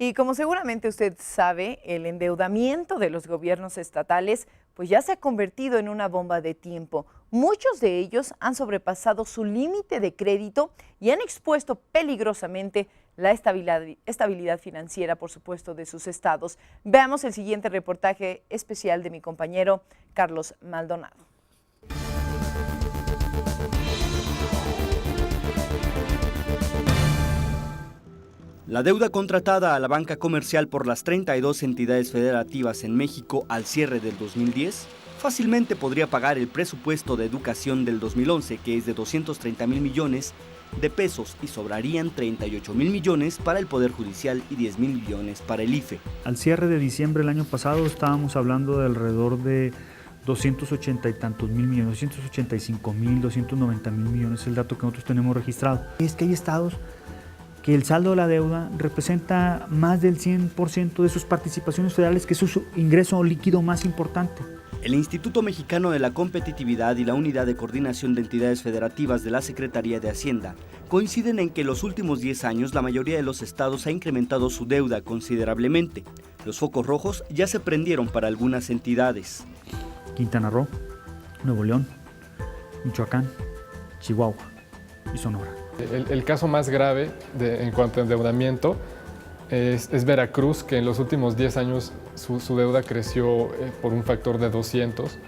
Y como seguramente usted sabe, el endeudamiento de los gobiernos estatales pues ya se ha convertido en una bomba de tiempo. Muchos de ellos han sobrepasado su límite de crédito y han expuesto peligrosamente la estabilidad financiera, por supuesto, de sus estados. Veamos el siguiente reportaje especial de mi compañero Carlos Maldonado. La deuda contratada a la banca comercial por las 32 entidades federativas en México al cierre del 2010 fácilmente podría pagar el presupuesto de educación del 2011, que es de 230,000 millones de pesos, y sobrarían 38,000 millones para el Poder Judicial y 10,000 millones para el IFE. Al cierre de diciembre del año pasado estábamos hablando de alrededor de 280 y tantos mil millones, 285,000, 290,000 millones, es el dato que nosotros tenemos registrado. Es que hay estados que el saldo de la deuda representa más del 100% de sus participaciones federales, que es su ingreso líquido más importante. El Instituto Mexicano de la Competitividad y la Unidad de Coordinación de Entidades Federativas de la Secretaría de Hacienda coinciden en que en los últimos 10 años la mayoría de los estados ha incrementado su deuda considerablemente. Los focos rojos ya se prendieron para algunas entidades. Quintana Roo, Nuevo León, Michoacán, Chihuahua y Sonora. El caso más grave en cuanto a endeudamiento es Veracruz, que en los últimos 10 años su deuda creció por un factor de 200.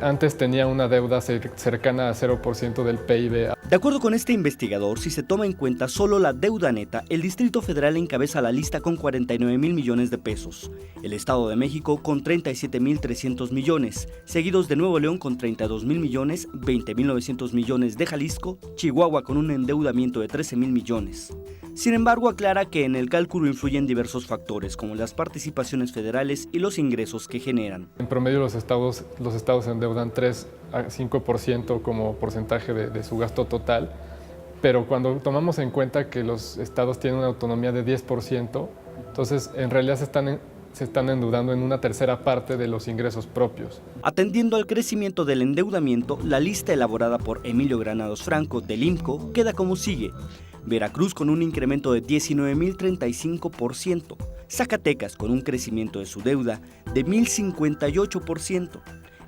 Antes tenía una deuda cercana a 0% del PIB. De acuerdo con este investigador, si se toma en cuenta solo la deuda neta, el Distrito Federal encabeza la lista con 49,000 millones de pesos, el Estado de México con 37,300 millones, seguidos de Nuevo León con 32,000 millones, 20,900 millones de Jalisco, Chihuahua con un endeudamiento de 13,000 millones. Sin embargo, aclara que en el cálculo influyen diversos factores, como las participaciones federales y los ingresos que generan. En promedio los estados endeudan 3 a 5% como porcentaje de su gasto total, pero cuando tomamos en cuenta que los estados tienen una autonomía de 10%, entonces en realidad se están endeudando en una tercera parte de los ingresos propios. Atendiendo al crecimiento del endeudamiento, la lista elaborada por Emilio Granados Franco del IMCO queda como sigue: Veracruz con un incremento de 19,035%, Zacatecas con un crecimiento de su deuda de 1,058%.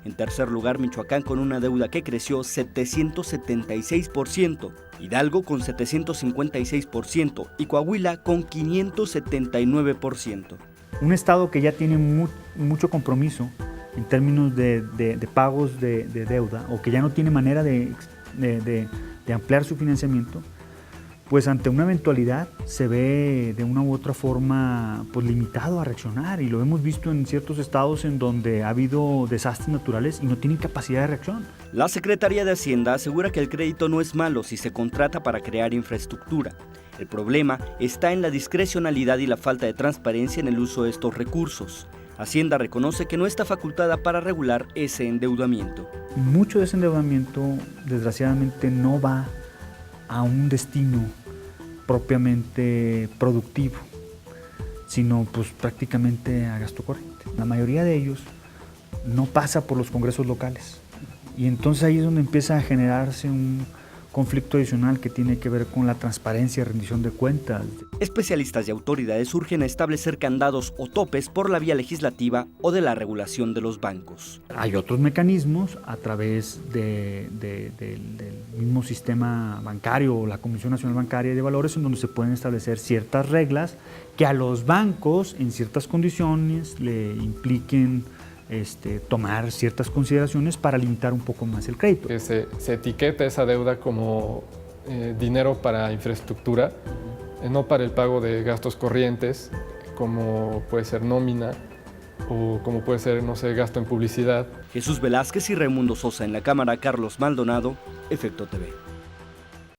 En tercer lugar, Michoacán con una deuda que creció 776%, Hidalgo con 756% y Coahuila con 579%. Un estado que ya tiene mucho compromiso en términos de pagos de deuda, o que ya no tiene manera de ampliar su financiamiento, pues ante una eventualidad se ve de una u otra forma pues limitado a reaccionar, y lo hemos visto en ciertos estados en donde ha habido desastres naturales y no tienen capacidad de reacción. La Secretaría de Hacienda asegura que el crédito no es malo si se contrata para crear infraestructura. El problema está en la discrecionalidad y la falta de transparencia en el uso de estos recursos. Hacienda reconoce que no está facultada para regular ese endeudamiento. Mucho de ese endeudamiento, desgraciadamente, no va a un destino propiamente productivo, sino pues prácticamente a gasto corriente. La mayoría de ellos no pasa por los congresos locales, y entonces ahí es donde empieza a generarse un conflicto adicional que tiene que ver con la transparencia y rendición de cuentas. Especialistas y autoridades urgen a establecer candados o topes por la vía legislativa o de la regulación de los bancos. Hay otros mecanismos a través del mismo sistema bancario o la Comisión Nacional Bancaria y de Valores, en donde se pueden establecer ciertas reglas que a los bancos en ciertas condiciones le impliquen tomar ciertas consideraciones para limitar un poco más el crédito. Que se etiqueta esa deuda como dinero para infraestructura, no para el pago de gastos corrientes, como puede ser nómina o como puede ser, no sé, gasto en publicidad. Jesús Velázquez y Raimundo Sosa en la cámara, Carlos Maldonado, Efecto TV.